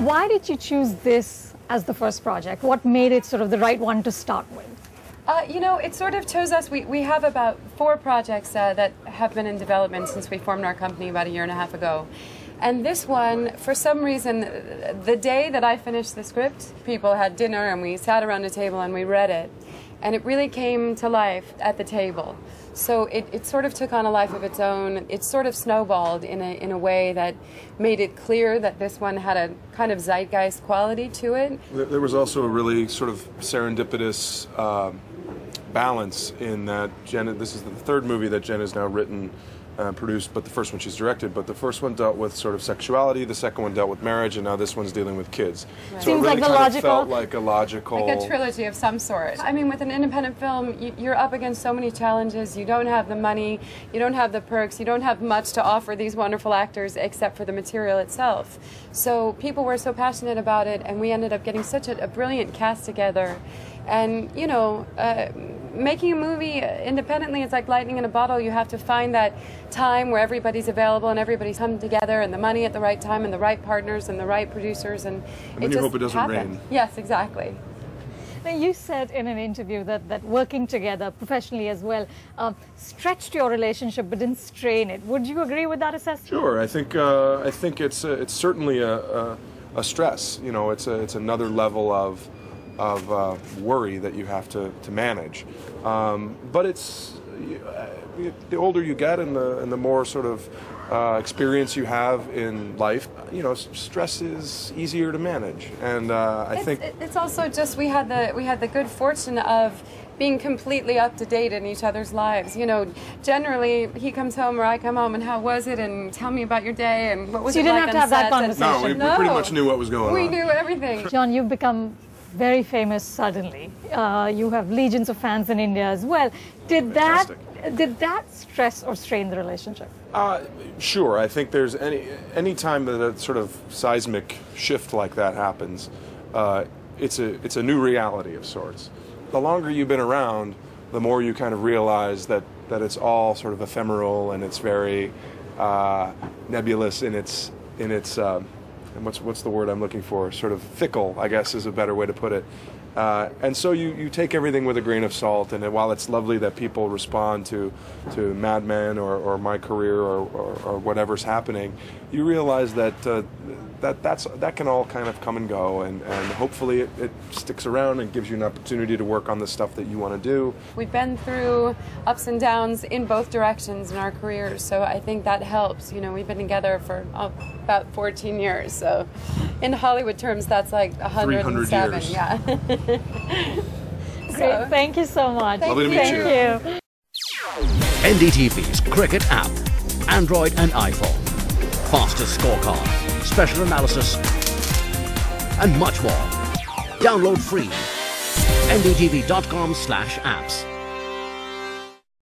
Why did you choose this as the first project? What made it sort of the right one to start with? You know, it sort of chose us. We have about 4 projects that have been in development since we formed our company about 1.5 years ago. And this one, for some reason, the day that I finished the script, people had dinner and we sat around a table and we read it. And it really came to life at the table. So it sort of took on a life of its own. It sort of snowballed in a way that made it clear that this one had a kind of zeitgeist quality to it. There was also a really sort of serendipitous balance in that this is the 3rd movie that Jen has now written, produced, but the first one she's directed. But the first one dealt with sort of sexuality, the second one dealt with marriage, and now this one's dealing with kids. Right. So Seems it really like the kind logical. of felt like a logical... Like a trilogy of some sort. I mean, with an independent film, you're up against so many challenges. You don't have the money, you don't have the perks, you don't have much to offer these wonderful actors except for the material itself. So people were so passionate about it, and we ended up getting such a brilliant cast together. And, you know, making a movie independently, it's like lightning in a bottle. You have to find that time where everybody's available and everybody's come together, and the money at the right time, and the right partners, and the right producers, and then you hope it doesn't rain. Yes, exactly. Now, you said in an interview that working together professionally as well stretched your relationship but didn't strain it. Would you agree with that assessment? Sure. I think it's certainly a stress. You know, it's another level of worry that you have to manage. But the older you get and the more sort of experience you have in life, you know, stress is easier to manage. And I think it's also just we had the good fortune of being completely up to date in each other's lives. You know, generally he comes home or I come home and how was it, and tell me about your day and what was it like. So you didn't have to have that conversation. No, we pretty much knew what was going on. We knew everything. John, you've become very famous suddenly. You have legions of fans in India as well. Did that stress or strain the relationship? Sure. I think there's any time that a sort of seismic shift like that happens, it's a new reality of sorts. The longer you've been around, the more you kind of realize that it's all sort of ephemeral and it's very nebulous in its and what's the word I'm looking for? Sort of fickle, I guess, is a better way to put it. And so you take everything with a grain of salt, and while it's lovely that people respond to Mad Men or my career or whatever's happening, you realize that that can all kind of come and go, and hopefully it sticks around and gives you an opportunity to work on the stuff that you want to do. We've been through ups and downs in both directions in our careers, so I think that helps. You know, we've been together for about 14 years, so in Hollywood terms, that's like 107. Years. Yeah. Great, thank you so much. Lovely to meet you. NDTV's cricket app, Android and iPhone, fastest scorecard, special analysis, and much more. Download free. ndtv.com/apps.